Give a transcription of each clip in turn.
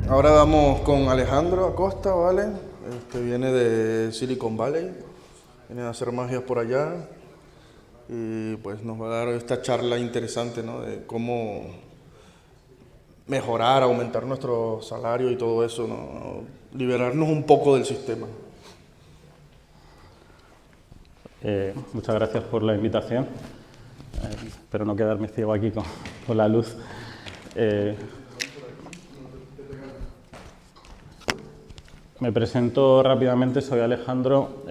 Ahora vamos con Alejandro Acosta, ¿vale? Viene de Silicon Valley, viene a hacer magias por allá y pues nos va a dar esta charla interesante, ¿no? De cómo mejorar, aumentar nuestro salario y todo eso, ¿no? Liberarnos un poco del sistema. Muchas gracias por la invitación. Espero no quedarme ciego aquí con la luz. Me presento rápidamente, soy Alejandro.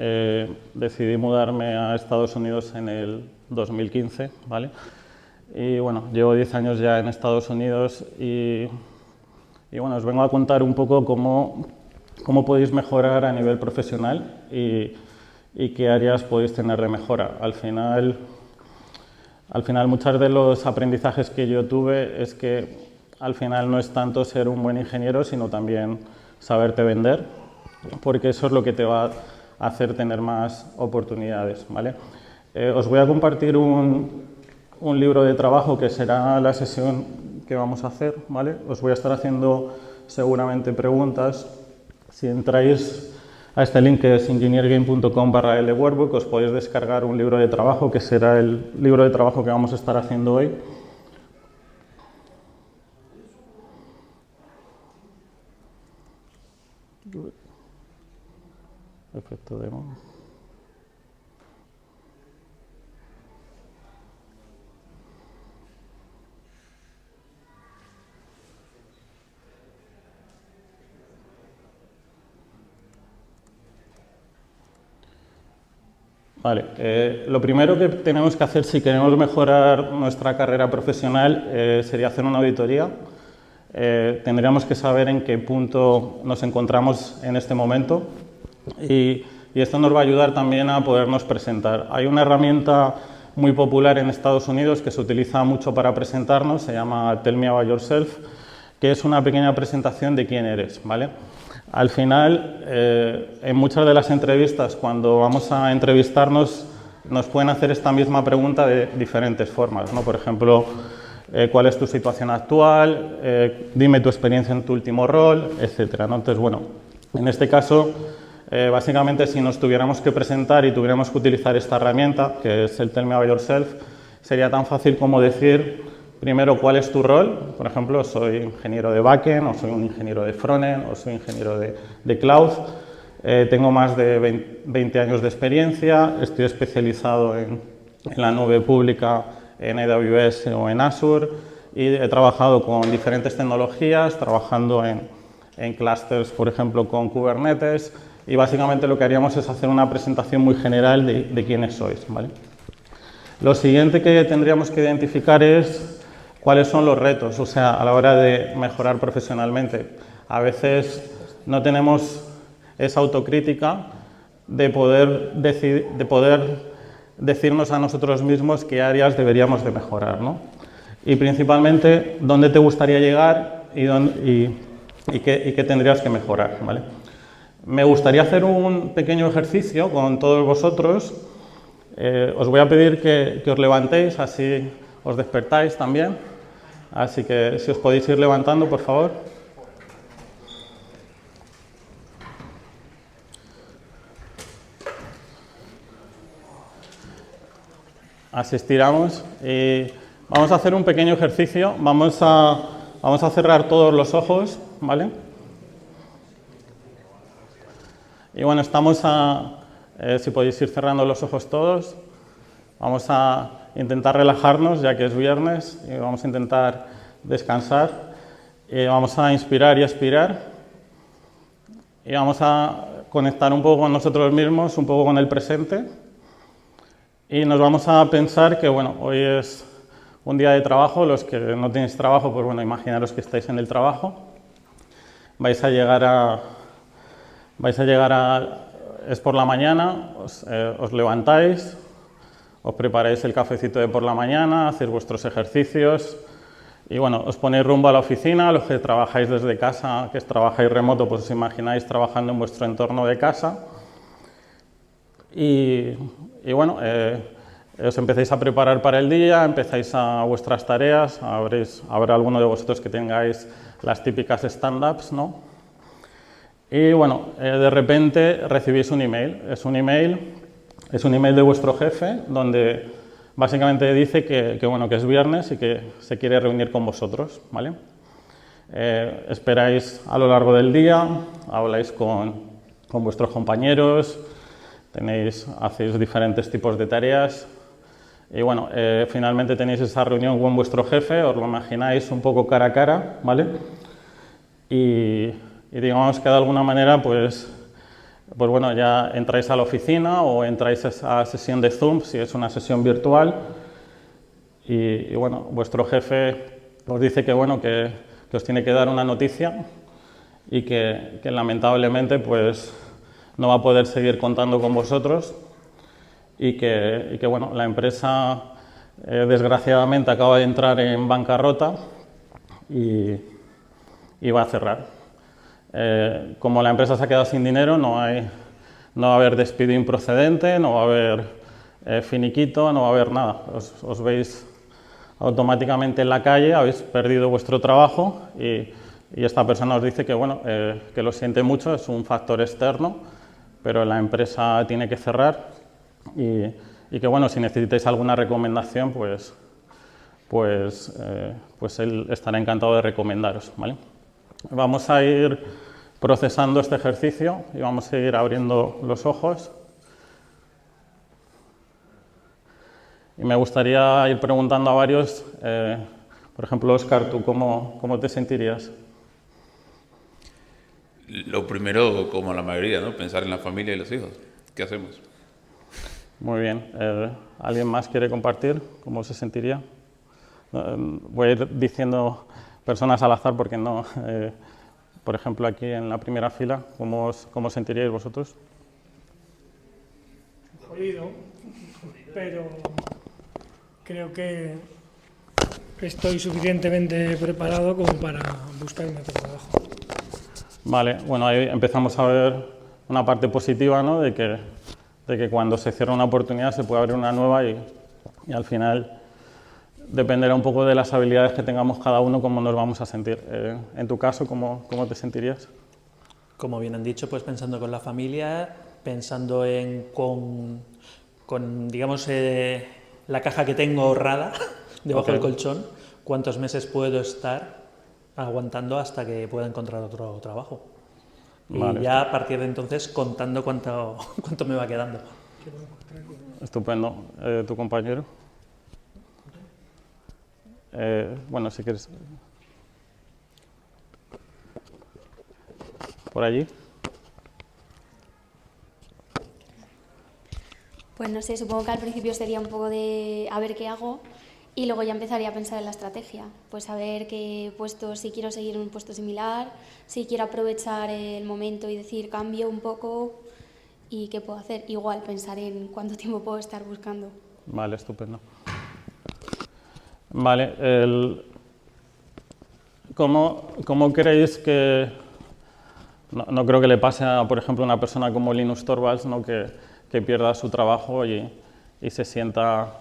Decidí mudarme a Estados Unidos en el 2015, ¿vale? Y bueno, llevo 10 años ya en Estados Unidos y bueno, os vengo a contar un poco cómo podéis mejorar a nivel profesional y qué áreas podéis tener de mejora. Al final, muchos de los aprendizajes que yo tuve es que al final no es tanto ser un buen ingeniero, sino también saberte vender, porque eso es lo que te va a hacer tener más oportunidades, ¿vale? Os voy a compartir un libro de trabajo que será la sesión que vamos a hacer, ¿vale? Os voy a estar haciendo seguramente preguntas. Si entráis a este link que es engineergame.com/lworkbook, os podéis descargar un libro de trabajo que será el libro de trabajo que vamos a estar haciendo hoy. Efecto demo. Vale, lo primero que tenemos que hacer si queremos mejorar nuestra carrera profesional sería hacer una auditoría. Tendríamos que saber en qué punto nos encontramos en este momento y esto nos va a ayudar también a podernos presentar. Hay una herramienta muy popular en Estados Unidos que se utiliza mucho para presentarnos, se llama Tell Me About Yourself, que es una pequeña presentación de quién eres, ¿vale? Al final, en muchas de las entrevistas, cuando vamos a entrevistarnos, nos pueden hacer esta misma pregunta de diferentes formas, ¿no? Por ejemplo, ¿cuál es tu situación actual? Dime tu experiencia en tu último rol, etcétera, ¿no? Entonces, bueno, en este caso, básicamente, si nos tuviéramos que presentar y tuviéramos que utilizar esta herramienta, que es el Tell Me About Yourself, sería tan fácil como decir, primero, ¿cuál es tu rol? Por ejemplo, soy ingeniero de backend, o soy un ingeniero de frontend, o soy ingeniero de cloud. Tengo más de 20 años de experiencia, estoy especializado en la nube pública, en AWS o en Azure, y he trabajado con diferentes tecnologías, trabajando en clusters, por ejemplo, con Kubernetes, y básicamente lo que haríamos es hacer una presentación muy general de quiénes sois, ¿vale? Lo siguiente que tendríamos que identificar es cuáles son los retos, o sea, a la hora de mejorar profesionalmente. A veces no tenemos esa autocrítica de poder decirnos a nosotros mismos qué áreas deberíamos de mejorar, ¿no? Y principalmente, dónde te gustaría llegar y qué tendrías que mejorar, ¿vale? Me gustaría hacer un pequeño ejercicio con todos vosotros. Os voy a pedir que os levantéis, así os despertáis también. Así que si os podéis ir levantando, por favor. Así estiramos y vamos a hacer un pequeño ejercicio. Vamos a cerrar todos los ojos, ¿vale? Y bueno, si podéis ir cerrando los ojos todos, vamos a intentar relajarnos ya que es viernes y vamos a intentar descansar. Vamos a inspirar y expirar y vamos a conectar un poco con nosotros mismos, un poco con el presente y nos vamos a pensar que bueno, hoy es un día de trabajo. Los que no tenéis trabajo, pues bueno, imaginaros que estáis en el trabajo. Vais a llegar es por la mañana, os levantáis, os preparáis el cafecito de por la mañana, hacéis vuestros ejercicios y bueno, os ponéis rumbo a la oficina. Los que trabajáis desde casa, que trabajáis remoto, pues os imagináis trabajando en vuestro entorno de casa y bueno, os empecéis a preparar para el día, empezáis a vuestras tareas, habrá alguno de vosotros que tengáis las típicas stand-ups, ¿no? Y bueno, de repente recibís un email. Es un email de vuestro jefe donde básicamente dice que es viernes y que se quiere reunir con vosotros, ¿vale? Esperáis a lo largo del día, habláis con vuestros compañeros, hacéis diferentes tipos de tareas y bueno, finalmente tenéis esa reunión con vuestro jefe, os lo imagináis un poco cara a cara, ¿vale? Y digamos que de alguna manera pues bueno, ya entráis a la oficina o entráis a esa sesión de Zoom, si es una sesión virtual, y bueno, vuestro jefe os dice que bueno, que os tiene que dar una noticia y que lamentablemente pues no va a poder seguir contando con vosotros y que bueno, la empresa desgraciadamente acaba de entrar en bancarrota y va a cerrar. Como la empresa se ha quedado sin dinero, no va a haber despido improcedente, no va a haber finiquito, no va a haber nada. Os veis automáticamente en la calle, habéis perdido vuestro trabajo y esta persona os dice que, bueno, que lo siente mucho, es un factor externo, pero la empresa tiene que cerrar y que, bueno, si necesitáis alguna recomendación, pues él estará encantado de recomendaros, ¿vale? Vamos a ir procesando este ejercicio y vamos a ir abriendo los ojos. Y me gustaría ir preguntando a varios, por ejemplo, Óscar, ¿tú cómo te sentirías? Lo primero, como la mayoría, ¿no? Pensar en la familia y los hijos. ¿Qué hacemos? Muy bien. ¿Alguien más quiere compartir cómo se sentiría? Voy a ir diciendo personas al azar porque no... por ejemplo, aquí en la primera fila, ¿cómo sentiríais vosotros? Jodido, pero creo que estoy suficientemente preparado como para buscarme otro trabajo. Vale, bueno, ahí empezamos a ver una parte positiva, ¿no? De que cuando se cierra una oportunidad se puede abrir una nueva y al final dependerá un poco de las habilidades que tengamos cada uno cómo nos vamos a sentir. En tu caso, ¿cómo te sentirías? Como bien han dicho, pues pensando con la familia, pensando con digamos, la caja que tengo ahorrada debajo del colchón, cuántos meses puedo estar aguantando hasta que pueda encontrar otro trabajo. Vale. Y ya a partir de entonces contando cuánto me va quedando. Estupendo. ¿Tu compañero? Bueno, si quieres. ¿Por allí? Pues no sé, supongo que al principio sería un poco de a ver qué hago y luego ya empezaría a pensar en la estrategia. Pues a ver qué puesto, si quiero seguir en un puesto similar, si quiero aprovechar el momento y decir cambio un poco y qué puedo hacer. Igual pensar en cuánto tiempo puedo estar buscando. Vale, estupendo. Vale, ¿cómo creéis que... No creo que le pase a, por ejemplo, a una persona como Linus Torvalds, ¿no? que pierda su trabajo y se sienta...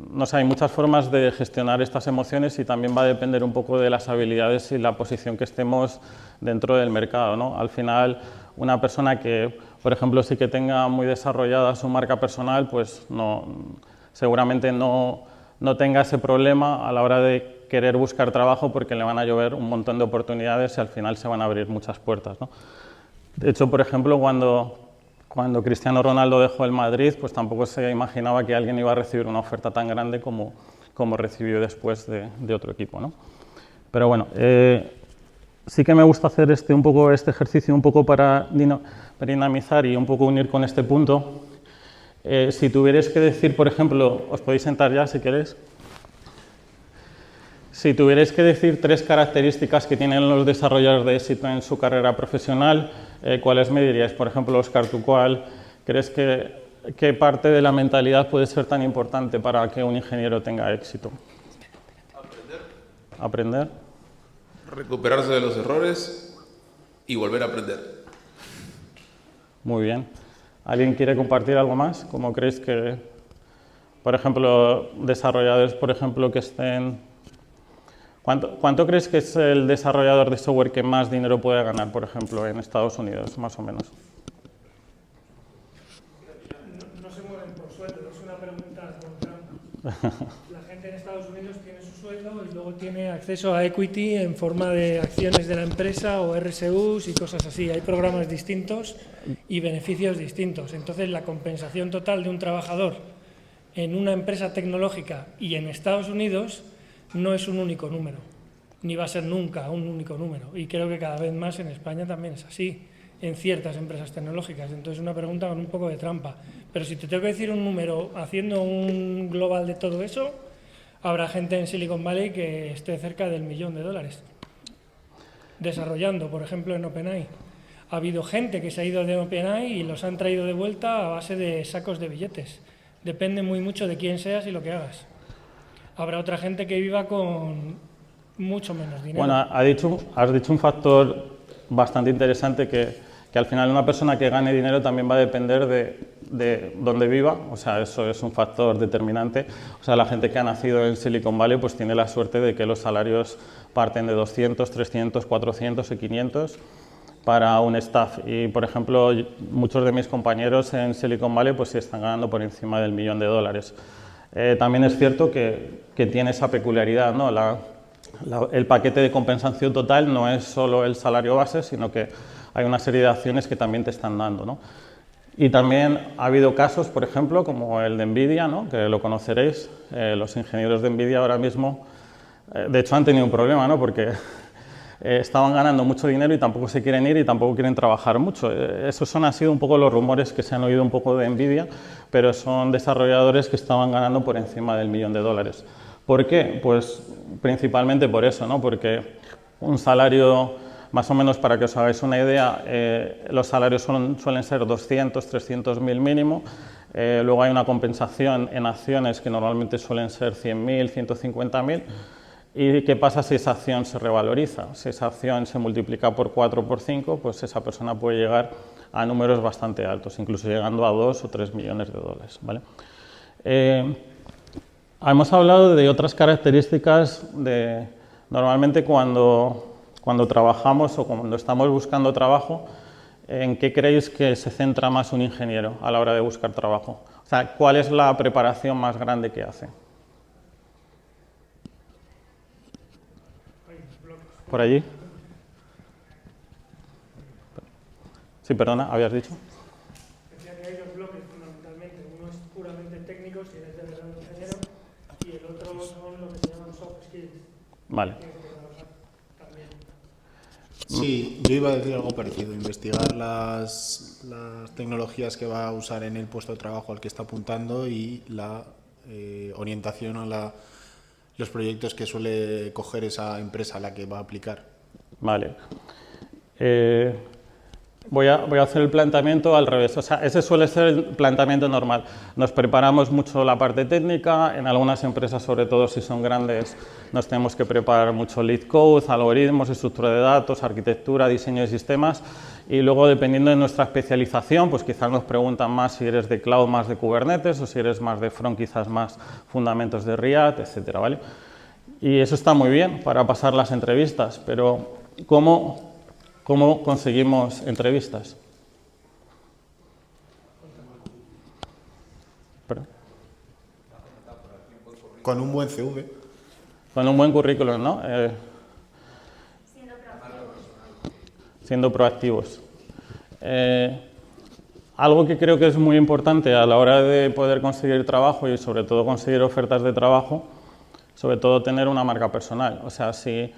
no sé, hay muchas formas de gestionar estas emociones y también va a depender un poco de las habilidades y la posición que estemos dentro del mercado, ¿no? Al final, una persona que, por ejemplo, sí que tenga muy desarrollada su marca personal, pues seguramente no tenga ese problema a la hora de querer buscar trabajo porque le van a llover un montón de oportunidades y al final se van a abrir muchas puertas, ¿no? De hecho, por ejemplo, cuando Cristiano Ronaldo dejó el Madrid, pues tampoco se imaginaba que alguien iba a recibir una oferta tan grande como recibió después de otro equipo, ¿no? Pero bueno, sí que me gusta hacer este ejercicio un poco para dinamizar y un poco unir con este punto. Si tuvierais que decir, por ejemplo, os podéis sentar ya si queréis. Si tuvierais que decir 3 características que tienen los desarrolladores de éxito en su carrera profesional, ¿cuáles me diríais? Por ejemplo, Óscar, ¿tú cuál crees qué parte de la mentalidad puede ser tan importante para que un ingeniero tenga éxito? Aprender. Recuperarse de los errores y volver a aprender. Muy bien. ¿Alguien quiere compartir algo más? ¿Cómo creéis que, por ejemplo, desarrolladores, por ejemplo, que estén... ¿Cuánto crees que es el desarrollador de software que más dinero puede ganar, por ejemplo, en Estados Unidos, más o menos? No se mueven por sueldo, es una pregunta con trampa. La gente en Estados Unidos tiene su sueldo y luego tiene acceso a equity en forma de acciones de la empresa o RSUs y cosas así. Hay programas distintos y beneficios distintos. Entonces, la compensación total de un trabajador en una empresa tecnológica y en Estados Unidos no es un único número, ni va a ser nunca un único número. Y creo que cada vez más en España también es así, en ciertas empresas tecnológicas. Entonces, es una pregunta con un poco de trampa. Pero si te tengo que decir un número, haciendo un global de todo eso, habrá gente en Silicon Valley que esté cerca del $1.000.000 desarrollando, por ejemplo, en OpenAI. Ha habido gente que se ha ido de OpenAI y los han traído de vuelta a base de sacos de billetes. Depende muy mucho de quién seas y lo que hagas. Habrá otra gente que viva con mucho menos dinero. Bueno, has dicho un factor bastante interesante que al final una persona que gane dinero también va a depender de dónde viva, o sea, eso es un factor determinante. O sea, la gente que ha nacido en Silicon Valley pues tiene la suerte de que los salarios parten de 200, 300, 400 y 500 para un staff. Y, por ejemplo, muchos de mis compañeros en Silicon Valley pues sí están ganando por encima del $1.000.000. También es cierto que tiene esa peculiaridad, ¿no? El paquete de compensación total no es solo el salario base, sino que hay una serie de acciones que también te están dando, ¿no? Y también ha habido casos, por ejemplo, como el de NVIDIA, ¿no? Que lo conoceréis. Los ingenieros de NVIDIA ahora mismo, de hecho, han tenido un problema, ¿no? Porque estaban ganando mucho dinero y tampoco se quieren ir y tampoco quieren trabajar mucho. Esos han sido un poco los rumores que se han oído un poco de NVIDIA, pero son desarrolladores que estaban ganando por encima del $1.000.000. ¿Por qué? Pues principalmente por eso, ¿no? Porque un salario, más o menos para que os hagáis una idea, los salarios suelen ser 200, 300.000 mínimo. Luego hay una compensación en acciones que normalmente suelen ser 100.000, 150.000. ¿Y qué pasa si esa acción se revaloriza? Si esa acción se multiplica por 4 o por 5, pues esa persona puede llegar a números bastante altos, incluso llegando a 2 o 3 millones de dólares, ¿vale? Hemos hablado de otras características de, normalmente cuando trabajamos o cuando estamos buscando trabajo, ¿en qué creéis que se centra más un ingeniero a la hora de buscar trabajo? O sea, ¿cuál es la preparación más grande que hace? ¿Por allí? Sí, perdona, ¿habías dicho? Decía que hay dos bloques fundamentalmente. Uno es puramente técnico, si eres de verdad ingeniero, y el otro son lo que se llaman soft skills. Vale. Sí, yo iba a decir algo parecido, investigar las tecnologías que va a usar en el puesto de trabajo al que está apuntando y la orientación a los proyectos que suele coger esa empresa a la que va a aplicar. Vale. Voy a hacer el planteamiento al revés. O sea, ese suele ser el planteamiento normal. Nos preparamos mucho la parte técnica. En algunas empresas, sobre todo si son grandes, nos tenemos que preparar mucho lead code, algoritmos, estructura de datos, arquitectura, diseño de sistemas. Y luego, dependiendo de nuestra especialización, pues quizás nos preguntan más si eres de cloud, más de Kubernetes, o si eres más de front, quizás más fundamentos de React, etcétera, ¿vale? Y eso está muy bien para pasar las entrevistas, pero ¿cómo conseguimos entrevistas? ¿Perdón? Con un buen CV. Con un buen currículum, ¿no? Siendo proactivos. Algo que creo que es muy importante a la hora de poder conseguir trabajo y sobre todo conseguir ofertas de trabajo, sobre todo tener una marca personal. O sea, si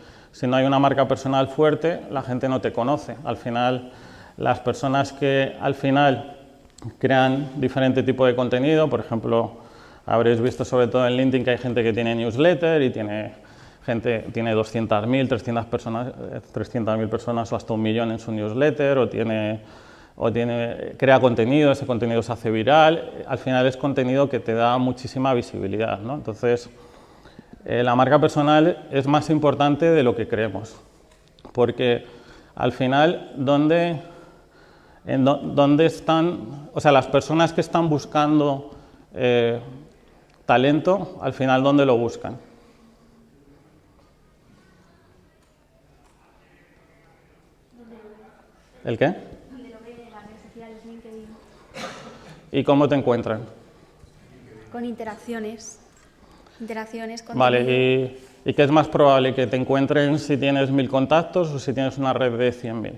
no hay una marca personal fuerte, la gente no te conoce. Al final, las personas que al final crean diferente tipo de contenido, por ejemplo, habréis visto sobre todo en LinkedIn que hay gente que tiene newsletter y tiene 200.000, 300.000 personas o hasta 1 millón en su newsletter, crea contenido, ese contenido se hace viral. Al final es contenido que te da muchísima visibilidad, ¿no? Entonces, la marca personal es más importante de lo que creemos, porque al final, ¿dónde ¿Dónde están, o sea, las personas que están buscando talento, al final, dónde lo buscan? ¿El qué? Donde lo ve en las redes sociales, LinkedIn. ¿Y cómo te encuentran? Con interacciones. Interacciones con... Vale, ¿y qué es más probable? ¿Que te encuentren si tienes 1000 contactos o si tienes una red de 100.000?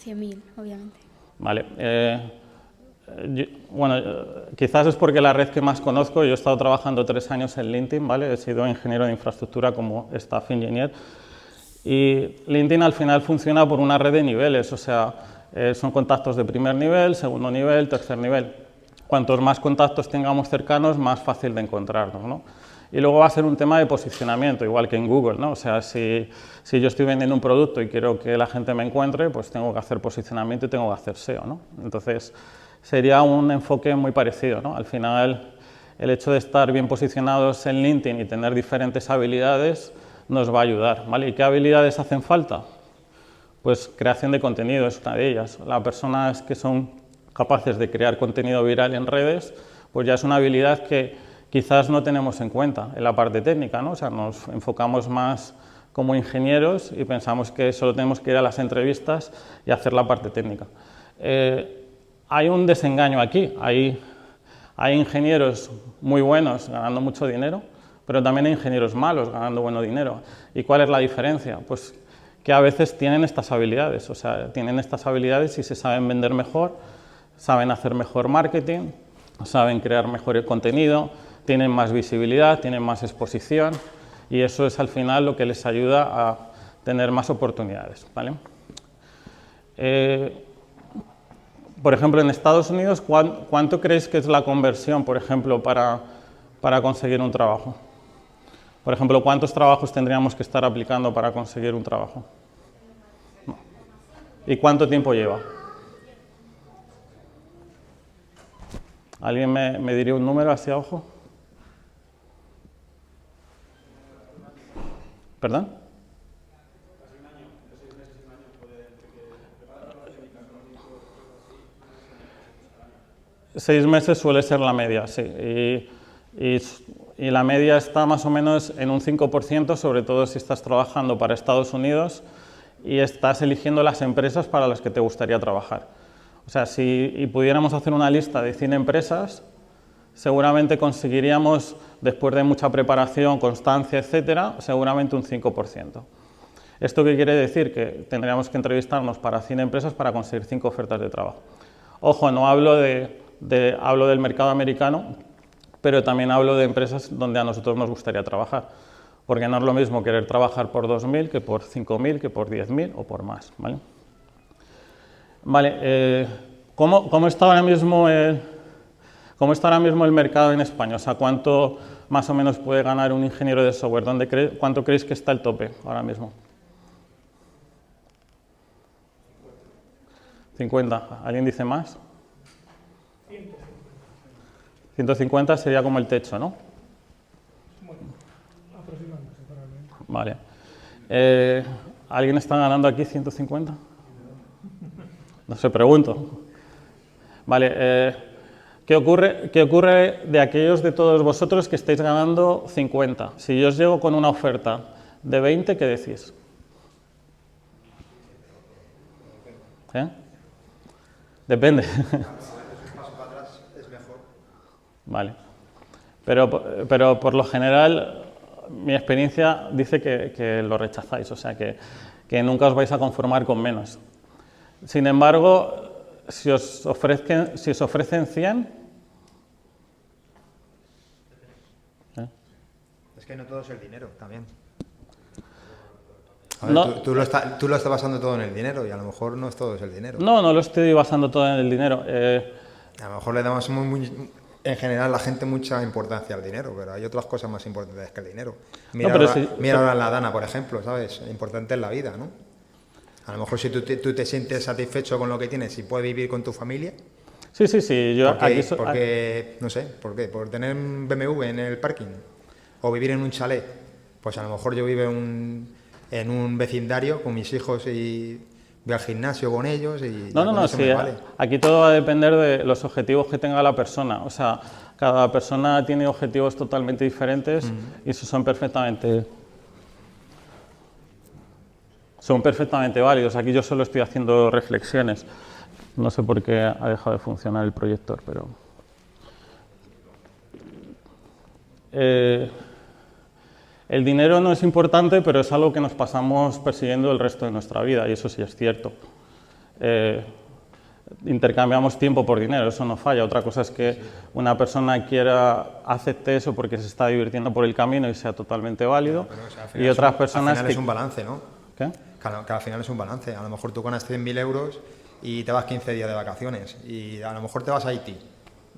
100.000, obviamente. Vale. Quizás es porque la red que más conozco, yo he estado trabajando 3 años en LinkedIn, ¿vale? He sido ingeniero de infraestructura como staff engineer. Y LinkedIn al final funciona por una red de niveles, o sea, son contactos de primer nivel, segundo nivel, tercer nivel. Cuantos más contactos tengamos cercanos, más fácil de encontrarnos, ¿no? Y luego va a ser un tema de posicionamiento, igual que en Google, ¿no? O sea, si yo estoy vendiendo un producto y quiero que la gente me encuentre, pues tengo que hacer posicionamiento y tengo que hacer SEO, ¿no? Entonces, sería un enfoque muy parecido, ¿no? Al final, el hecho de estar bien posicionados en LinkedIn y tener diferentes habilidades nos va a ayudar, ¿vale? ¿Y qué habilidades hacen falta? Pues creación de contenido es una de ellas. Las personas que son capaces de crear contenido viral en redes, pues ya es una habilidad que quizás no tenemos en cuenta en la parte técnica, ¿no? O sea, nos enfocamos más como ingenieros y pensamos que solo tenemos que ir a las entrevistas y hacer la parte técnica. Hay un desengaño aquí, hay ingenieros muy buenos ganando mucho dinero, pero también hay ingenieros malos ganando buen dinero. ¿Y cuál es la diferencia? Pues que a veces tienen estas habilidades, o sea, tienen estas habilidades y se saben vender mejor, saben hacer mejor marketing, saben crear mejor contenido, tienen más visibilidad, tienen más exposición y eso es al final lo que les ayuda a tener más oportunidades, ¿vale? Por ejemplo, en Estados Unidos, ¿cuánto creéis que es la conversión, por ejemplo, para conseguir un trabajo? Por ejemplo, ¿cuántos trabajos tendríamos que estar aplicando para conseguir un trabajo? ¿Y cuánto tiempo lleva? ¿Alguien me diría un número hacia abajo? ¿Perdón? 6 meses suele ser la media, sí. Y la media está más o menos en un 5%, sobre todo si estás trabajando para Estados Unidos y estás eligiendo las empresas para las que te gustaría trabajar. O sea, si pudiéramos hacer una lista de 100 empresas, seguramente conseguiríamos, después de mucha preparación, constancia, etcétera, seguramente un 5%. ¿Esto qué quiere decir? Que tendríamos que entrevistarnos para 100 empresas para conseguir 5 ofertas de trabajo. Ojo, no hablo hablo del mercado americano, pero también hablo de empresas donde a nosotros nos gustaría trabajar, porque no es lo mismo querer trabajar por 2.000 que por 5.000, que por 10.000 o por más, ¿vale? Vale, ¿cómo está ahora mismo el mercado en España? O sea, ¿cuánto más o menos puede ganar un ingeniero de software? ¿Cuánto creéis que está el tope ahora mismo? 50. ¿Alguien dice más? 150 sería como el techo, ¿no? Bueno, aproximándose, probablemente. Vale. ¿Alguien está ganando aquí 150? No sé, pregunto. Vale, ¿qué ocurre de aquellos de todos vosotros que estáis ganando 50? Si yo os llego con una oferta de 20, ¿qué decís? Depende. Vale. Pero por lo general, mi experiencia dice que lo rechazáis, o sea, que nunca os vais a conformar con menos. Sin embargo, si os ofrecen 100... Es que no todo es el dinero, también. No, Tú lo estás basando todo en el dinero y a lo mejor no es todo es el dinero. no lo estoy basando todo en el dinero. A lo mejor le damos en general la gente mucha importancia al dinero, pero hay otras cosas más importantes que el dinero. Mira ahora la Dana, por ejemplo, ¿sabes? Importante en la vida, ¿no? A lo mejor si tú te sientes satisfecho con lo que tienes y puedes vivir con tu familia. Sí. No sé, ¿por qué? ¿Por tener un BMW en el parking? ¿O vivir en un chalet? Pues a lo mejor yo vivo en un vecindario con mis hijos y voy al gimnasio con ellos y No, eso sí, me vale. aquí todo va a depender de los objetivos que tenga la persona. O sea, cada persona tiene objetivos totalmente diferentes y esos son perfectamente válidos. Aquí yo solo estoy haciendo reflexiones. No sé por qué ha dejado de funcionar el proyector, pero... el dinero no es importante, pero es algo que nos pasamos persiguiendo el resto de nuestra vida, y eso sí es cierto. Intercambiamos tiempo por dinero, eso no falla. Otra cosa es que una persona acepte eso porque se está divirtiendo por el camino y sea totalmente válido, y otras personas al final es un balance, ¿no? ¿Qué? Que al final es un balance. A lo mejor tú ganas 100.000 euros y te vas 15 días de vacaciones, y a lo mejor te vas a Haití,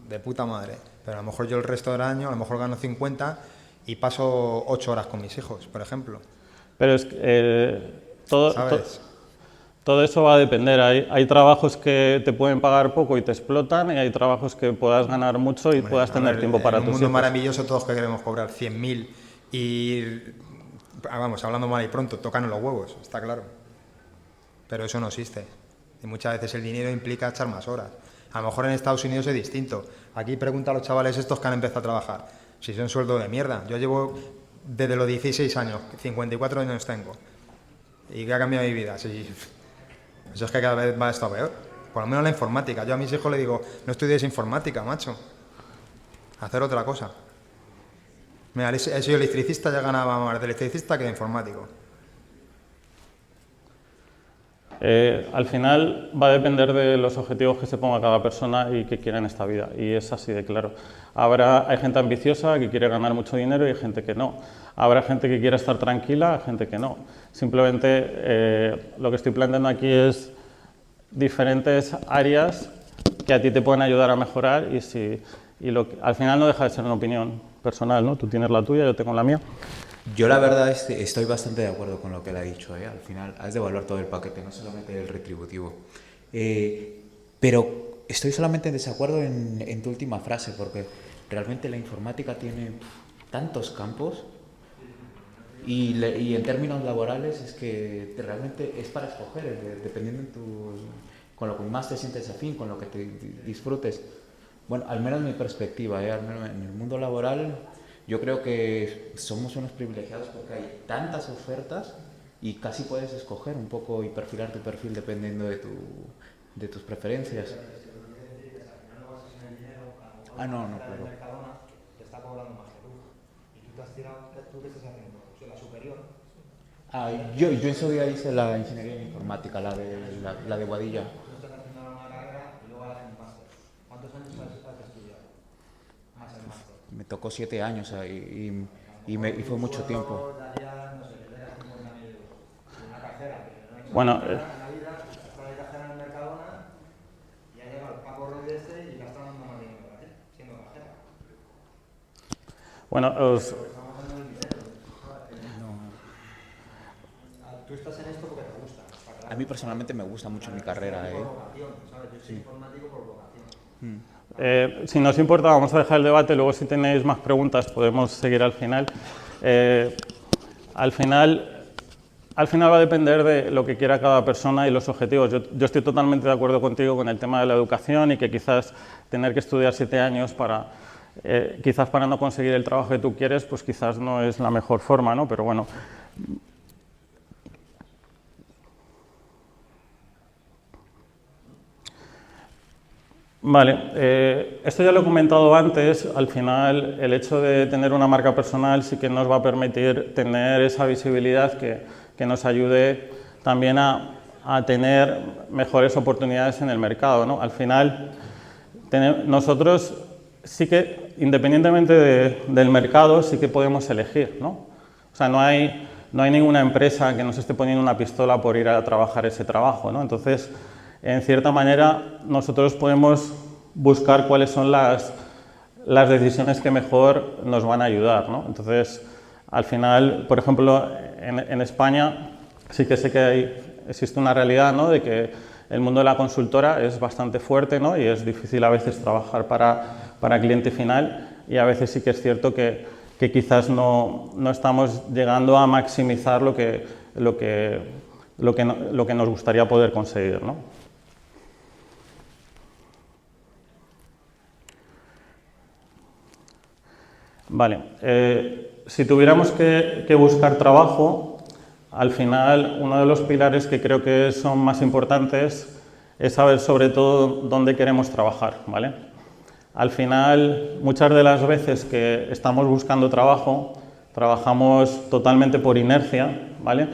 de puta madre, pero a lo mejor yo el resto del año a lo mejor gano 50 y paso 8 horas con mis hijos, por ejemplo. Pero es ¿Sabes? todo eso va a depender. Hay trabajos que te pueden pagar poco y te explotan, y hay trabajos que puedas ganar mucho y puedas tener tiempo para tus hijos. En un mundo maravilloso todos que queremos cobrar 100.000 y, vamos, hablando mal y pronto, tocan los huevos, está claro. Pero eso no existe. Y muchas veces el dinero implica echar más horas. A lo mejor en Estados Unidos es distinto. Aquí pregunta a los chavales estos que han empezado a trabajar si son sueldo de mierda. Yo llevo desde los 16 años, 54 años tengo. ¿Y qué ha cambiado mi vida? Sí, eso es que cada vez va esto a peor. Por lo menos la informática. Yo a mis hijos les digo, no estudies informática, macho. Hacer otra cosa. Mira, he sido electricista, ya ganaba más de electricista que de informático. Al final va a depender de los objetivos que se ponga cada persona y que quiera en esta vida, y es así de claro. Hay gente ambiciosa que quiere ganar mucho dinero y hay gente que no. Habrá gente que quiera estar tranquila, gente que no. Simplemente lo que estoy planteando aquí es diferentes áreas que a ti te pueden ayudar a mejorar, al final no deja de ser una opinión personal, ¿no? Tú tienes la tuya, yo tengo la mía. Yo la verdad estoy bastante de acuerdo con lo que él ha dicho, ¿eh? Al final has de evaluar todo el paquete, no solamente el retributivo. Pero estoy solamente en desacuerdo en tu última frase, porque realmente la informática tiene tantos campos y en términos laborales es que realmente es para escoger, dependiendo con lo que más te sientes afín, con lo que te disfrutes. Bueno, al menos mi perspectiva, al menos en el mundo laboral. Yo creo que somos unos privilegiados porque hay tantas ofertas y casi puedes escoger un poco y perfilar tu perfil dependiendo de tus preferencias. No, claro. Te está cobrando más que tú. Y tú te has tirado, ¿tú qué estás haciendo? ¿La superior? Yo en su día hice la ingeniería en informática, la de Boadilla. Tú estás haciendo una carrera y luego harás un máster. ¿Cuántos años has estudiado? Más el máster. Me tocó 7 años y fue mucho tiempo. Bueno, Tú estás en esto porque te gusta. A mí personalmente me gusta mucho mi carrera. Por vocación, ¿sabes? Yo soy informático por vocación. Si no os importa, vamos a dejar el debate, luego si tenéis más preguntas podemos seguir al final. Al final va a depender de lo que quiera cada persona y los objetivos. Yo estoy totalmente de acuerdo contigo con el tema de la educación y que quizás tener que estudiar 7 años quizás para no conseguir el trabajo que tú quieres, pues quizás no es la mejor forma, ¿no? Pero bueno. Vale, esto ya lo he comentado antes. Al final, el hecho de tener una marca personal sí que nos va a permitir tener esa visibilidad que nos ayude también a tener mejores oportunidades en el mercado, ¿no? Al final, nosotros sí que, independientemente del mercado, sí que podemos elegir, ¿no? O sea, no hay ninguna empresa que nos esté poniendo una pistola por ir a trabajar ese trabajo, ¿no? Entonces, en cierta manera, nosotros podemos buscar cuáles son las decisiones que mejor nos van a ayudar, ¿no? Entonces, al final, por ejemplo, en España sí que sé que existe una realidad, ¿no? De que el mundo de la consultora es bastante fuerte, ¿no? Y es difícil a veces trabajar para cliente final, y a veces sí que es cierto que quizás no estamos llegando a maximizar lo que lo que nos gustaría poder conseguir, ¿no? Vale, si tuviéramos que buscar trabajo, al final uno de los pilares que creo que son más importantes es saber sobre todo dónde queremos trabajar, ¿vale? Al final, muchas de las veces que estamos buscando trabajo, trabajamos totalmente por inercia, ¿vale?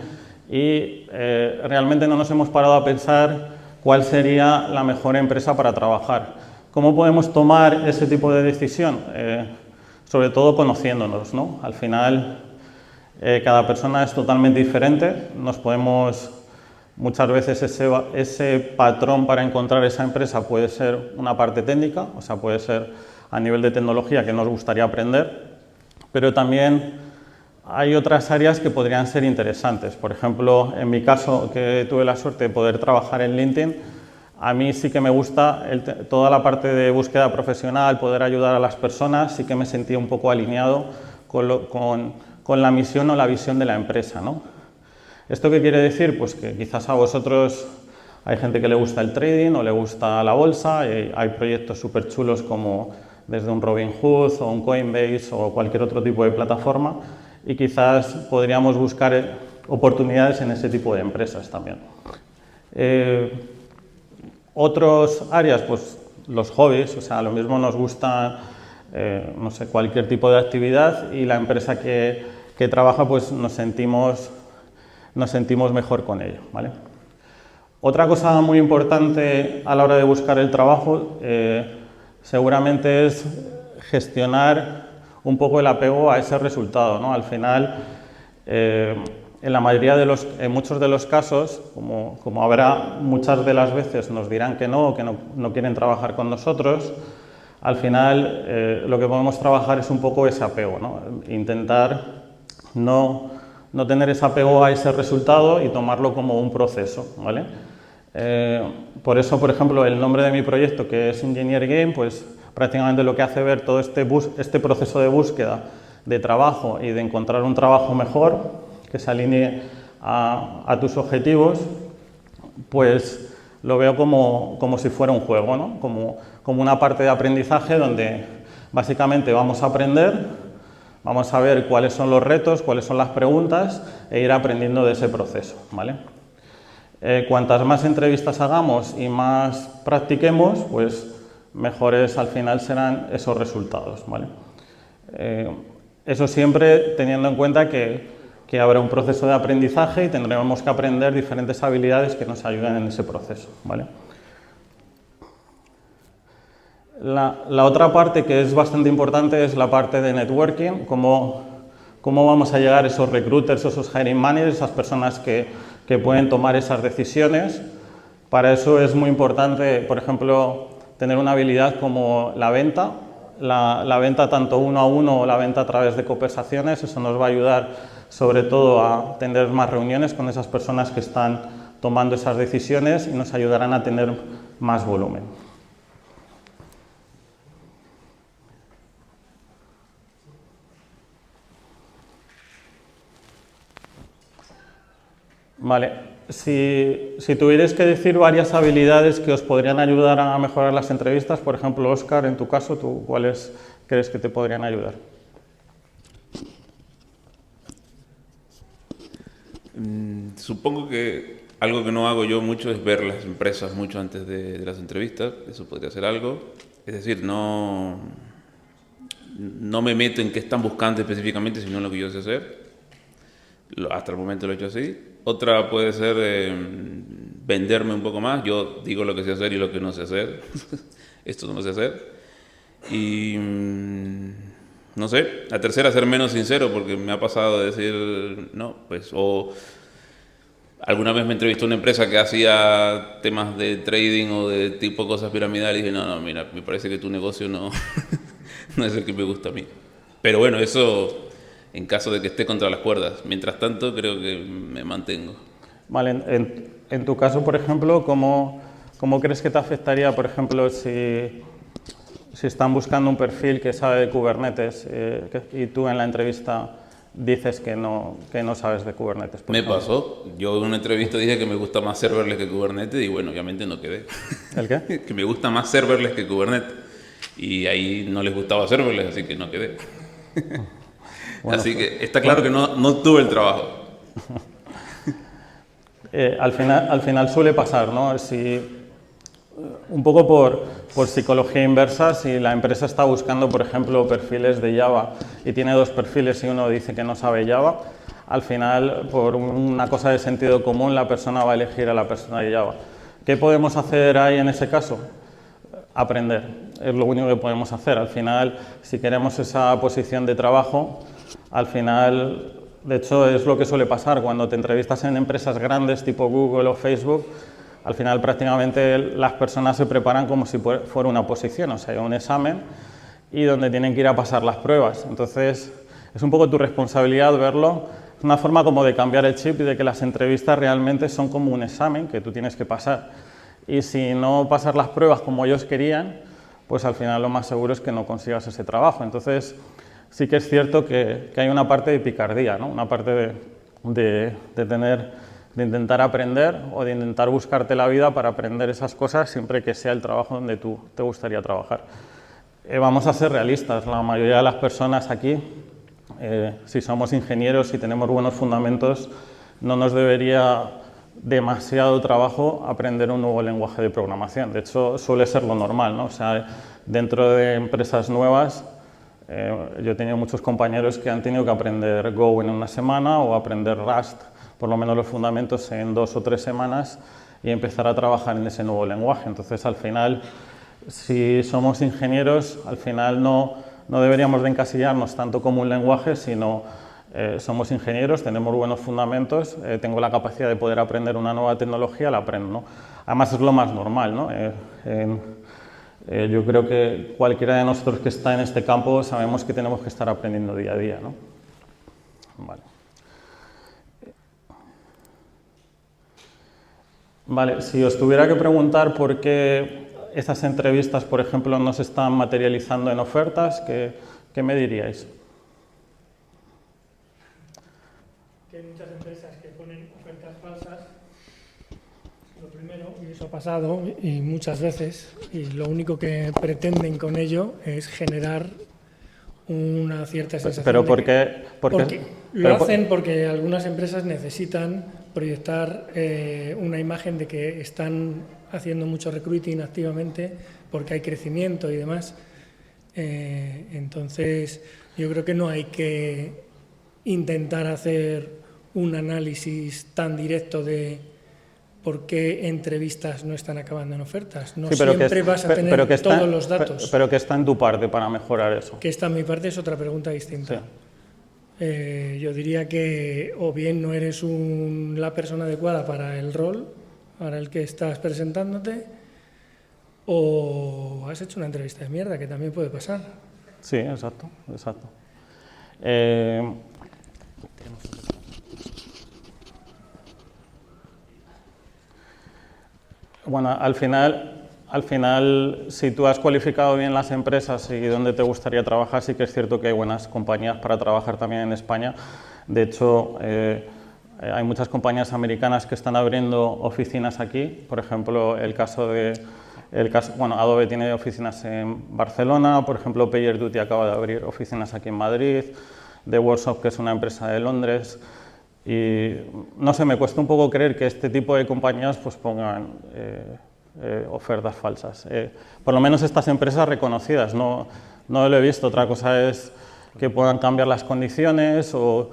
Y realmente no nos hemos parado a pensar cuál sería la mejor empresa para trabajar. ¿Cómo podemos tomar ese tipo de decisión? Sobre todo conociéndonos, ¿no? Al final, cada persona es totalmente diferente, muchas veces ese patrón para encontrar esa empresa puede ser una parte técnica, o sea, puede ser a nivel de tecnología que nos gustaría aprender, pero también hay otras áreas que podrían ser interesantes. Por ejemplo, en mi caso, que tuve la suerte de poder trabajar en LinkedIn, a mí sí que me gusta toda la parte de búsqueda profesional, poder ayudar a las personas, sí que me sentía un poco alineado con la misión o la visión de la empresa, ¿no? ¿Esto qué quiere decir? Pues que quizás a vosotros hay gente que le gusta el trading o le gusta la bolsa, y hay proyectos súper chulos como desde un Robinhood o un Coinbase o cualquier otro tipo de plataforma, y quizás podríamos buscar oportunidades en ese tipo de empresas también. Otras áreas, pues los hobbies, o sea, lo mismo nos gusta, no sé, cualquier tipo de actividad, y la empresa que trabaja, pues nos sentimos mejor con ello, ¿vale? Otra cosa muy importante a la hora de buscar el trabajo seguramente es gestionar un poco el apego a ese resultado, ¿no? Al final, en muchos de los casos, como habrá muchas de las veces nos dirán que no quieren trabajar con nosotros, al final lo que podemos trabajar es un poco ese apego, ¿no? Intentar no tener ese apego a ese resultado y tomarlo como un proceso, ¿vale? Por eso, por ejemplo, el nombre de mi proyecto, que es Engineer Game, pues prácticamente lo que hace ver todo este proceso de búsqueda de trabajo y de encontrar un trabajo mejor que se alinee a tus objetivos, pues lo veo como si fuera un juego, ¿no? Como una parte de aprendizaje donde básicamente vamos a aprender, vamos a ver cuáles son los retos, cuáles son las preguntas e ir aprendiendo de ese proceso, ¿vale? Cuantas más entrevistas hagamos y más practiquemos, pues mejores al final serán esos resultados, ¿vale? Eso siempre teniendo en cuenta que habrá un proceso de aprendizaje y tendremos que aprender diferentes habilidades que nos ayuden en ese proceso, ¿vale? La otra parte que es bastante importante es la parte de networking, cómo vamos a llegar a esos recruiters, esos hiring managers, esas personas que pueden tomar esas decisiones. Para eso es muy importante, por ejemplo, tener una habilidad como la venta, la venta tanto uno a uno o la venta a través de conversaciones. Eso nos va a ayudar sobre todo a tener más reuniones con esas personas que están tomando esas decisiones y nos ayudarán a tener más volumen. Vale, si tuvierais que decir varias habilidades que os podrían ayudar a mejorar las entrevistas, por ejemplo, Óscar, en tu caso, ¿tú cuáles crees que te podrían ayudar? Supongo que algo que no hago yo mucho es ver las empresas mucho antes de las entrevistas. Eso podría ser algo. Es decir, no me meto en qué están buscando específicamente, sino en lo que yo sé hacer. Hasta el momento lo he hecho así. Otra puede ser venderme un poco más. Yo digo lo que sé hacer y lo que no sé hacer. Esto no lo sé hacer. Y no sé, la tercera, ser menos sincero, porque me ha pasado de decir, no, pues, o alguna vez me entrevistó una empresa que hacía temas de trading o de tipo cosas piramidales y dije, no, mira, me parece que tu negocio no es el que me gusta a mí. Pero bueno, eso en caso de que esté contra las cuerdas. Mientras tanto, creo que me mantengo. Vale, en tu caso, por ejemplo, ¿cómo crees que te afectaría, por ejemplo, si están buscando un perfil que sabe de Kubernetes y tú en la entrevista dices que no sabes de Kubernetes. Me pasó. Yo en una entrevista dije que me gusta más serverless que Kubernetes y bueno, obviamente no quedé. ¿El qué? Que me gusta más serverless que Kubernetes. Y ahí no les gustaba serverless, así que no quedé. Bueno, así que está claro que no tuve el trabajo. Al final suele pasar, ¿no? Un poco por psicología inversa, si la empresa está buscando, por ejemplo, perfiles de Java y tiene 2 perfiles y uno dice que no sabe Java, al final, por una cosa de sentido común, la persona va a elegir a la persona de Java. ¿Qué podemos hacer ahí en ese caso? Aprender, es lo único que podemos hacer. Al final, si queremos esa posición de trabajo, al final, de hecho, es lo que suele pasar cuando te entrevistas en empresas grandes tipo Google o Facebook. Al final prácticamente las personas se preparan como si fuera una posición, o sea, hay un examen y donde tienen que ir a pasar las pruebas. Entonces, es un poco tu responsabilidad verlo. Es una forma como de cambiar el chip y de que las entrevistas realmente son como un examen que tú tienes que pasar. Y si no pasas las pruebas como ellos querían, pues al final lo más seguro es que no consigas ese trabajo. Entonces, sí que es cierto que hay una parte de picardía, ¿no? Una parte de intentar aprender o de intentar buscarte la vida para aprender esas cosas siempre que sea el trabajo donde tú te gustaría trabajar. Vamos a ser realistas, la mayoría de las personas aquí, si somos ingenieros y tenemos buenos fundamentos, no nos debería demasiado trabajo aprender un nuevo lenguaje de programación. De hecho, suele ser lo normal, ¿no? O sea, dentro de empresas nuevas, yo he tenido muchos compañeros que han tenido que aprender Go en una semana o aprender Rust, por lo menos los fundamentos, en 2 o 3 semanas y empezar a trabajar en ese nuevo lenguaje. Entonces, al final, si somos ingenieros, al final no deberíamos de encasillarnos tanto como un lenguaje, sino somos ingenieros, tenemos buenos fundamentos, tengo la capacidad de poder aprender una nueva tecnología, la aprendo, ¿no? Además, es lo más normal, ¿no? Yo creo que cualquiera de nosotros que está en este campo sabemos que tenemos que estar aprendiendo día a día, ¿no? Vale. Vale, si os tuviera que preguntar por qué esas entrevistas, por ejemplo, no se están materializando en ofertas, ¿qué me diríais? Que hay muchas empresas que ponen ofertas falsas, lo primero, y eso ha pasado y muchas veces, y lo único que pretenden con ello es generar una cierta sensación. ¿Pero por qué? Lo hacen porque algunas empresas necesitan proyectar una imagen de que están haciendo mucho recruiting activamente porque hay crecimiento y demás. Entonces, yo creo que no hay que intentar hacer un análisis tan directo de por qué entrevistas no están acabando en ofertas. No siempre vas a tener todos los datos. Pero ¿qué está en tu parte para mejorar eso? Que está en mi parte es otra pregunta distinta. Sí. Yo diría que o bien no eres la persona adecuada para el rol para el que estás presentándote, o has hecho una entrevista de mierda, que también puede pasar. Sí, exacto. Bueno, al final, si tú has cualificado bien las empresas y dónde te gustaría trabajar, sí que es cierto que hay buenas compañías para trabajar también en España. De hecho, hay muchas compañías americanas que están abriendo oficinas aquí. Por ejemplo, Adobe tiene oficinas en Barcelona, por ejemplo, PagerDuty acaba de abrir oficinas aquí en Madrid, The Workshop, que es una empresa de Londres. Y no sé, me cuesta un poco creer que este tipo de compañías pues pongan ofertas falsas. Por lo menos estas empresas reconocidas, no lo he visto. Otra cosa es que puedan cambiar las condiciones o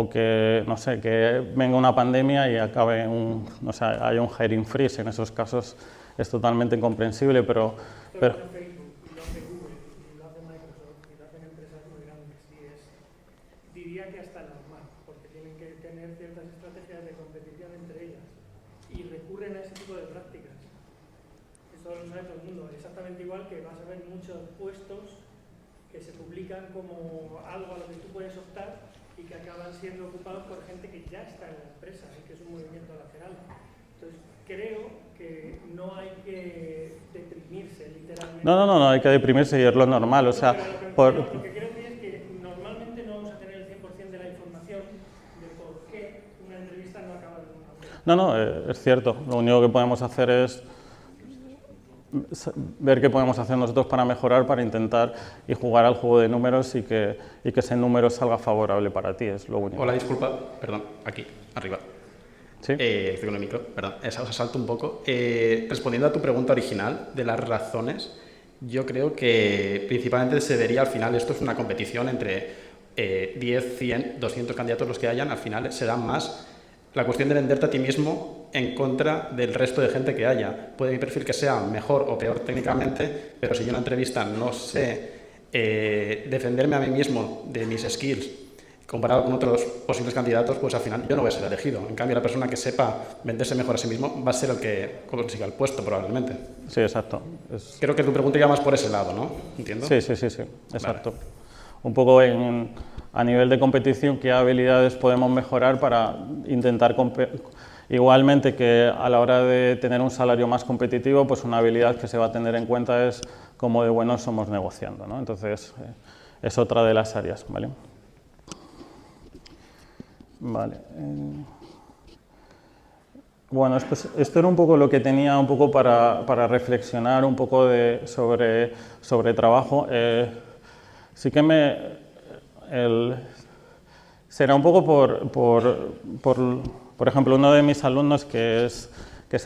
que, no sé, que venga una pandemia y acabe haya un hiring freeze. En esos casos es totalmente incomprensible, pero diría que hasta normal, porque tienen que tener ciertas estrategias de competición entre ellas y recurren a ese tipo de prácticas. Eso lo sabe todo el mundo, exactamente igual que vas a ver muchos puestos que se publican como algo a lo que tú puedes optar y que acaban siendo ocupados por gente que ya está en la empresa y que es un movimiento lateral. Entonces, creo que no hay que deprimirse, literalmente. No hay que deprimirse y es lo normal. O sea, lo que quiero decir es que normalmente no vamos a tener el 100% de la entrevista no acaba de una. No, es cierto. Lo único que podemos hacer es ver qué podemos hacer nosotros para mejorar, para intentar y jugar al juego de números y que ese número salga favorable para ti, es lo único. Hola, disculpa, perdón, aquí, arriba. ¿Sí? Estoy con el micro, perdón, os salto un poco. Respondiendo a tu pregunta original de las razones, yo creo que principalmente se vería al final, esto es una competición entre 10, 100, 200 candidatos los que hayan, al final será más la cuestión de venderte a ti mismo en contra del resto de gente que haya. Puede mi perfil que sea mejor o peor técnicamente, pero si yo en una entrevista no sé defenderme a mí mismo de mis skills comparado con otros posibles candidatos, pues al final yo no voy a ser elegido. En cambio, la persona que sepa venderse mejor a sí mismo va a ser el que consiga el puesto, probablemente. Sí, exacto. Creo que tu pregunta iba más por ese lado, ¿no? ¿Entiendo? Sí, exacto. Vale. Un poco a nivel de competición, ¿qué habilidades podemos mejorar para intentar igualmente que a la hora de tener un salario más competitivo, pues una habilidad que se va a tener en cuenta es cómo de buenos somos negociando, ¿no? Entonces, es otra de las áreas, ¿vale? Vale. Bueno, esto era un poco lo que tenía un poco para reflexionar un poco sobre trabajo. Sí que será un poco por ejemplo, uno de mis alumnos que es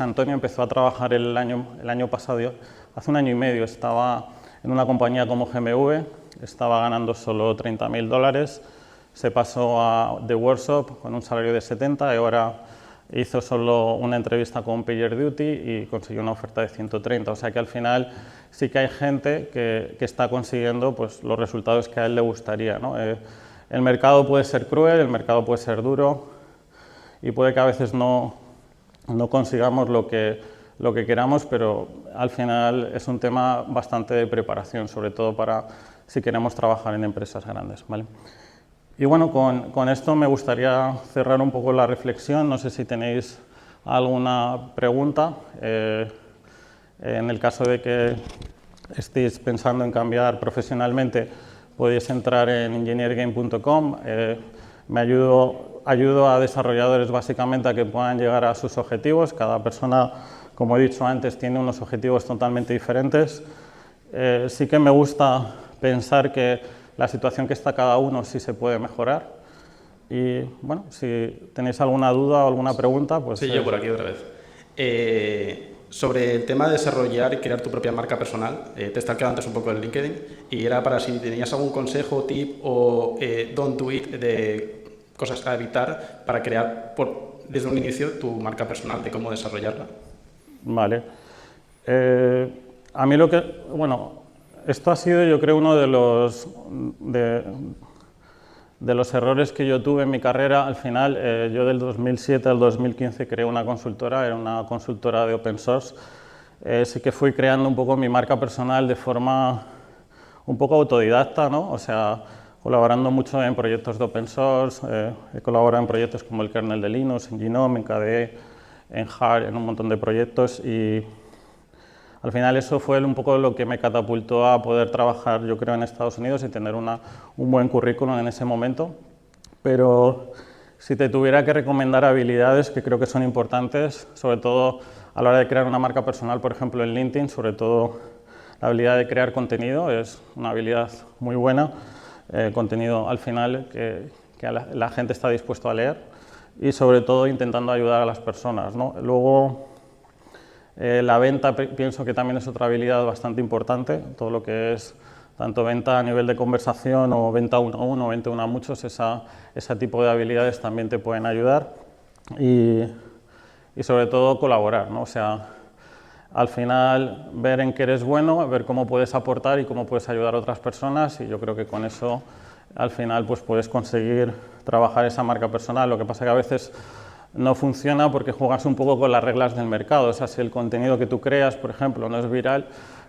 Antonio, empezó a trabajar el año pasado, hace 1 año y medio, estaba en una compañía como GMV, estaba ganando solo $30.000, se pasó a The Workshop con un salario de 70 y ahora hizo solo una entrevista con PagerDuty y consiguió una oferta de 130, o sea que al final sí que hay gente que está consiguiendo pues, los resultados que a él le gustaría, ¿no? El mercado puede ser cruel, el mercado puede ser duro y puede que a veces no consigamos lo que queramos, pero al final es un tema bastante de preparación, sobre todo para si queremos trabajar en empresas grandes, ¿vale? Y bueno, con esto me gustaría cerrar un poco la reflexión, no sé si tenéis alguna pregunta. En el caso de que estéis pensando en cambiar profesionalmente, podéis entrar en engineergame.com. Ayudo a desarrolladores básicamente a que puedan llegar a sus objetivos. Cada persona, como he dicho antes, tiene unos objetivos totalmente diferentes. Sí que me gusta pensar que la situación que está cada uno sí se puede mejorar. Y bueno, si tenéis alguna duda o alguna pregunta, pues... Sí, yo por aquí otra vez. Sobre el tema de desarrollar y crear tu propia marca personal, te stalkeaba antes un poco el LinkedIn y era para si tenías algún consejo, tip o don't do it de cosas a evitar para crear desde un inicio tu marca personal, de cómo desarrollarla. Vale. A mí bueno, esto ha sido, yo creo, uno de los errores que yo tuve en mi carrera. Al final, yo del 2007 al 2015 creé una consultora, era una consultora de open source. Sí que fui creando un poco mi marca personal de forma un poco autodidacta, ¿no? O sea, colaborando mucho en proyectos de open source, he colaborado en proyectos como el kernel de Linux, en GNOME, en KDE, en HAR, en un montón de proyectos y al final eso fue un poco lo que me catapultó a poder trabajar, yo creo, en Estados Unidos y tener un buen currículum en ese momento. Pero si te tuviera que recomendar habilidades que creo que son importantes, sobre todo a la hora de crear una marca personal, por ejemplo en LinkedIn, sobre todo la habilidad de crear contenido es una habilidad muy buena, contenido al final que la gente está dispuesto a leer y sobre todo intentando ayudar a las personas, ¿no? Luego, la venta pienso que también es otra habilidad bastante importante, todo lo que es tanto venta a nivel de conversación o venta uno a uno o venta uno a muchos, ese tipo de habilidades también te pueden ayudar y sobre todo colaborar, ¿no? O sea, al final ver en qué eres bueno, ver cómo puedes aportar y cómo puedes ayudar a otras personas y yo creo que con eso al final pues puedes conseguir trabajar esa marca personal. Lo que pasa que a veces no funciona porque juegas un poco con las reglas del mercado. O sea, si el contenido que tú creas, por ejemplo, no es viral,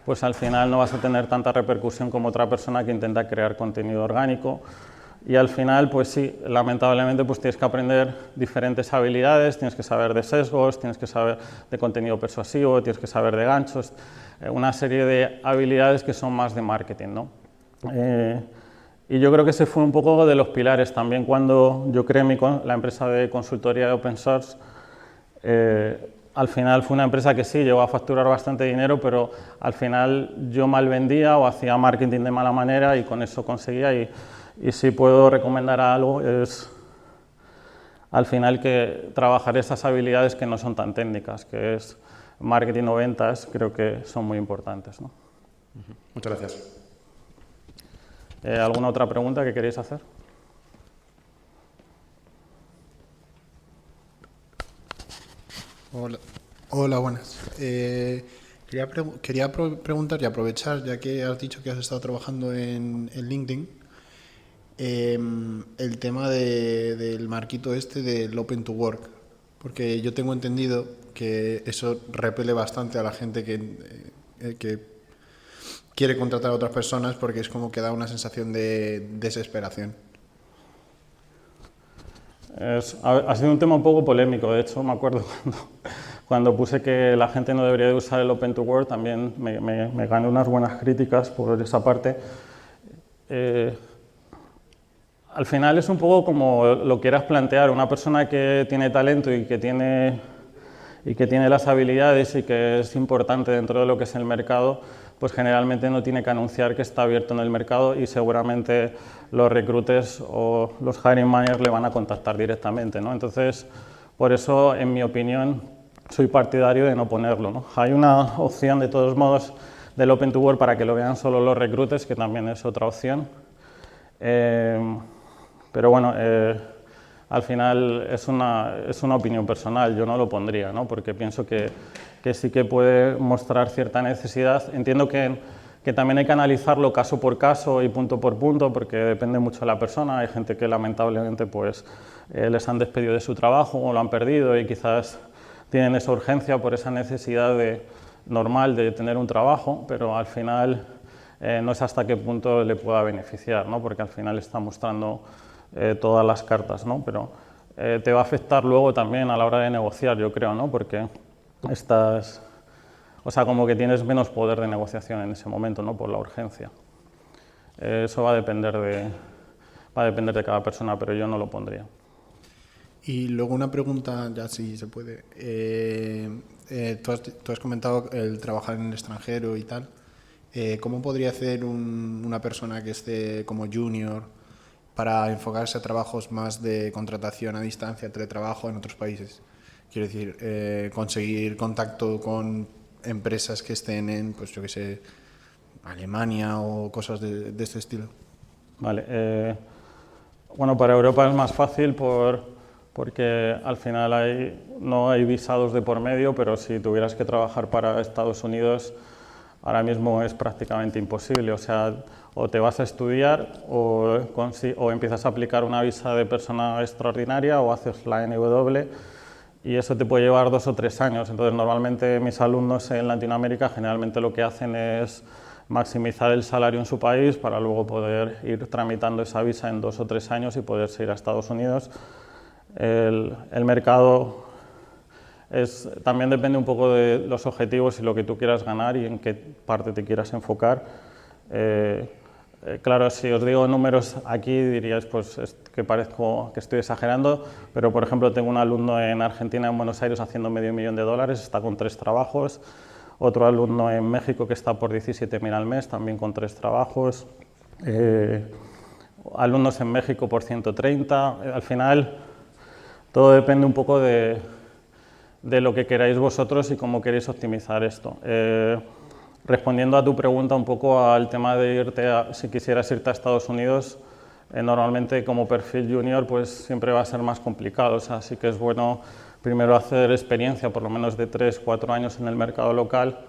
pues al final no vas a tener tanta repercusión como otra persona que intenta crear contenido orgánico. Y al final, pues sí, lamentablemente pues tienes que aprender diferentes habilidades, tienes que saber de sesgos, tienes que saber de contenido persuasivo, tienes que saber de ganchos, una serie de habilidades que son más de marketing, ¿no? Y yo creo que ese fue un poco de los pilares. También cuando yo creé la empresa de consultoría de open source, al final fue una empresa que sí llegó a facturar bastante dinero, pero al final yo mal vendía o hacía marketing de mala manera y con eso conseguía. Y si puedo recomendar algo es al final que trabajar esas habilidades que no son tan técnicas, que es marketing o ventas, creo que son muy importantes, ¿no? Muchas gracias. ¿Alguna otra pregunta que queréis hacer? Hola, buenas. Quería preguntar y aprovechar, ya que has dicho que has estado trabajando en LinkedIn, el tema del marquito este del Open to Work, porque yo tengo entendido que eso repele bastante a la gente que quiere contratar a otras personas, porque es como que da una sensación de desesperación. Ha sido un tema un poco polémico. De hecho, me acuerdo cuando puse que la gente no debería de usar el Open to Work, también me gané unas buenas críticas por esa parte. Al final es un poco como lo quieras plantear. Una persona que tiene talento y que tiene las habilidades y que es importante dentro de lo que es el mercado, pues generalmente no tiene que anunciar que está abierto en el mercado y seguramente los recruiters o los hiring managers le van a contactar directamente, ¿no? Entonces, por eso, en mi opinión, soy partidario de no ponerlo, ¿no? Hay una opción, de todos modos, del Open to Work para que lo vean solo los recruiters, que también es otra opción. Pero bueno, al final es una opinión personal, yo no lo pondría, ¿no? Porque pienso que sí que puede mostrar cierta necesidad. Entiendo que también hay que analizarlo caso por caso y punto por punto, porque depende mucho de la persona. Hay gente que lamentablemente pues, les han despedido de su trabajo o lo han perdido y quizás tienen esa urgencia por esa necesidad normal de tener un trabajo, pero al final no es hasta qué punto le pueda beneficiar, ¿no? Porque al final está mostrando todas las cartas, ¿no? Pero te va a afectar luego también a la hora de negociar, yo creo, ¿no? Porque o sea, como que tienes menos poder de negociación en ese momento, ¿no? Por la urgencia. Eso va a depender de cada persona, pero yo no lo pondría. Y luego una pregunta, ya si se puede. Tú has comentado el trabajar en el extranjero y tal. ¿Cómo podría hacer una persona que esté como junior para enfocarse a trabajos más de contratación a distancia, teletrabajo en otros países? Quiero decir, conseguir contacto con empresas que estén en, pues yo qué sé, Alemania o cosas de este estilo. Vale. Bueno, para Europa es más fácil porque al final no hay visados de por medio, pero si tuvieras que trabajar para Estados Unidos, ahora mismo es prácticamente imposible. O sea, o te vas a estudiar o empiezas a aplicar una visa de persona extraordinaria o haces la NW, y eso te puede llevar 2 o 3 años. Entonces, normalmente mis alumnos en Latinoamérica generalmente lo que hacen es maximizar el salario en su país para luego poder ir tramitando esa visa en 2 o 3 años y poderse ir a Estados Unidos. El mercado también depende un poco de los objetivos y lo que tú quieras ganar y en qué parte te quieras enfocar. Claro, si os digo números aquí diríais pues, que parezco que estoy exagerando, pero por ejemplo tengo un alumno en Argentina, en Buenos Aires, haciendo $500,000, está con 3 trabajos. Otro alumno en México que está por 17.000 al mes, también con 3 trabajos. Alumnos en México por 130. Al final todo depende un poco de lo que queráis vosotros y cómo queréis optimizar esto. Respondiendo a tu pregunta un poco al tema de si quisieras irte a Estados Unidos, normalmente como perfil junior pues siempre va a ser más complicado. O sea, sí que es bueno primero hacer experiencia, por lo menos de 3 o 4 años en el mercado local,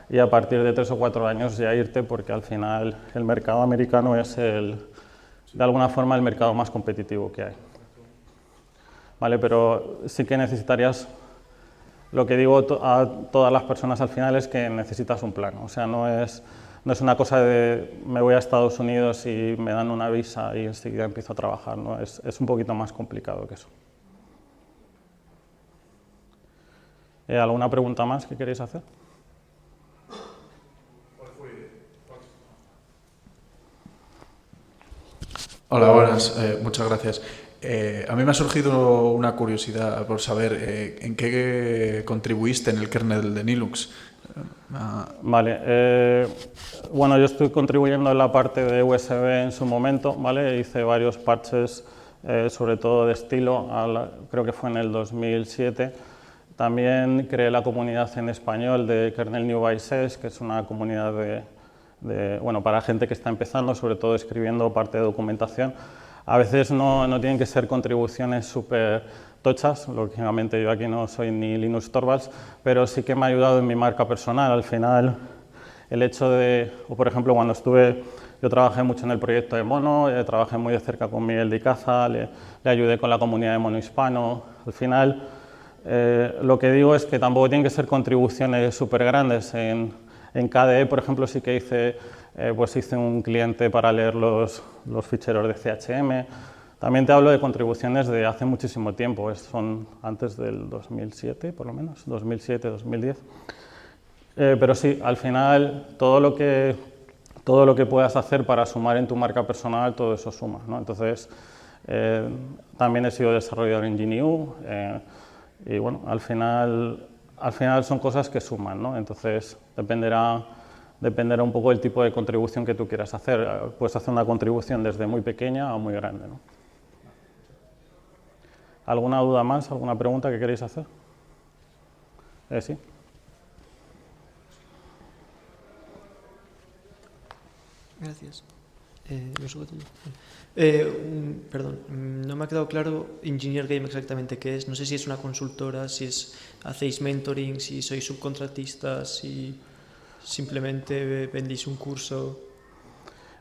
y a partir de 3 o 4 años ya irte, porque al final el mercado americano es de alguna forma el mercado más competitivo que hay. Vale, pero sí que necesitarías. Lo que digo a todas las personas al final es que necesitas un plan. O sea, no es una cosa de me voy a Estados Unidos y me dan una visa y enseguida empiezo a trabajar, ¿no? Es un poquito más complicado que eso. ¿Alguna pregunta más que queréis hacer? buenas, muchas gracias. A mí me ha surgido una curiosidad por saber en qué contribuiste en el kernel de Linux. Vale, bueno, yo estoy contribuyendo en la parte de USB en su momento, ¿vale? Hice varios parches, sobre todo de estilo, creo que fue en el 2007. También creé la comunidad en español de Kernel New by SES, que es una comunidad bueno, para gente que está empezando, sobre todo escribiendo parte de documentación. A veces no tienen que ser contribuciones súper tochas, lógicamente yo aquí no soy ni Linus Torvalds, pero sí que me ha ayudado en mi marca personal. Al final, el hecho o por ejemplo, cuando yo trabajé mucho en el proyecto de Mono, trabajé muy de cerca con Miguel de Icaza, le ayudé con la comunidad de Mono Hispano. Al final, lo que digo es que tampoco tienen que ser contribuciones súper grandes. En KDE, por ejemplo, sí que hice un cliente para leer los ficheros de CHM. También te hablo de contribuciones de hace muchísimo tiempo, son antes del 2007, por lo menos, 2007, 2010. Pero sí, al final, todo lo que puedas hacer para sumar en tu marca personal, todo eso suma, ¿no? Entonces, también he sido desarrollador en GNU, y bueno, al final son cosas que suman, ¿no? Entonces, dependerá un poco del tipo de contribución que tú quieras hacer. Puedes hacer una contribución desde muy pequeña a muy grande, ¿no? ¿Alguna duda más? ¿Alguna pregunta que queréis hacer? Sí. Gracias. Perdón, no me ha quedado claro Engineer Game exactamente qué es. No sé si es una consultora, si hacéis mentoring, si sois subcontratistas, si simplemente vendéis un curso.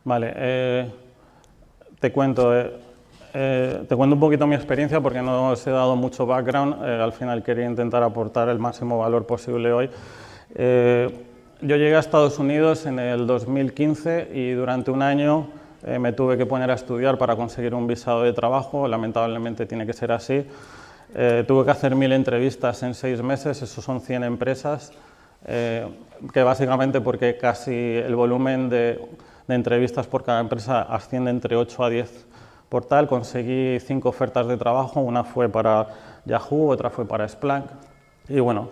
Vale, te cuento un poquito mi experiencia porque no os he dado mucho background. Al final quería intentar aportar el máximo valor posible hoy. Yo llegué a Estados Unidos en el 2015 y durante un año me tuve que poner a estudiar para conseguir un visado de trabajo. Lamentablemente tiene que ser así. Tuve que hacer 1000 entrevistas en 6 meses, eso son 100 empresas, que básicamente porque casi el volumen de entrevistas por cada empresa asciende entre 8 a 10 por tal. Conseguí 5 ofertas de trabajo, una fue para Yahoo, otra fue para Splunk. Y bueno,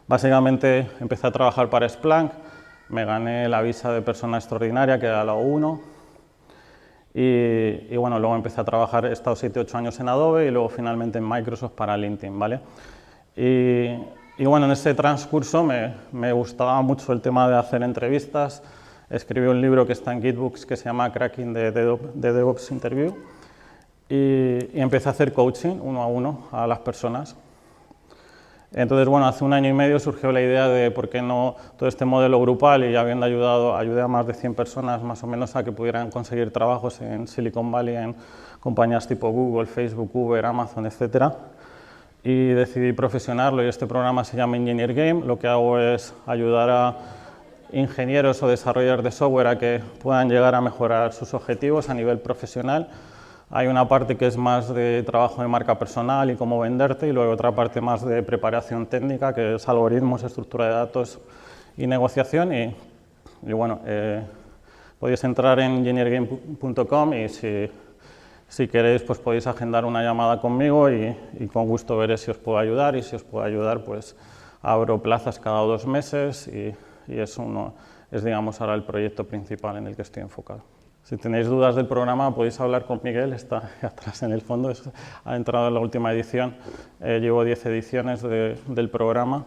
básicamente empecé a trabajar para Splunk, me gané la visa de persona extraordinaria, que era la O1, y bueno, luego empecé a trabajar, he estado 7-8 años en Adobe y luego finalmente en Microsoft para LinkedIn, ¿vale? Y bueno, en ese transcurso me gustaba mucho el tema de hacer entrevistas. Escribí un libro que está en GitBooks que se llama Cracking the DevOps Interview y empecé a hacer coaching 1 a 1 a las personas. Entonces, bueno, hace 1 año y medio surgió la idea de por qué no todo este modelo grupal, y ayudé a más de 100 personas más o menos a que pudieran conseguir trabajos en Silicon Valley, en compañías tipo Google, Facebook, Uber, Amazon, etc. Y decidí profesionarlo, y este programa se llama Engineer Game. Lo que hago es ayudar a ingenieros o desarrolladores de software a que puedan llegar a mejorar sus objetivos a nivel profesional. Hay una parte que es más de trabajo de marca personal y cómo venderte, y luego otra parte más de preparación técnica, que es algoritmos, estructura de datos y negociación. Y bueno, podéis entrar en engineergame.com y si queréis pues podéis agendar una llamada conmigo y con gusto veré si os puedo ayudar, y si os puedo ayudar pues abro plazas cada 2 meses y es digamos ahora el proyecto principal en el que estoy enfocado. Si tenéis dudas del programa podéis hablar con Miguel, está atrás en el fondo, ha entrado en la última edición. Llevo 10 ediciones del programa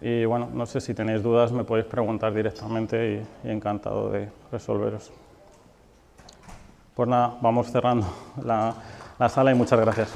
y bueno, no sé si tenéis dudas, me podéis preguntar directamente y encantado de resolveros. Pues nada, vamos cerrando la sala y muchas gracias.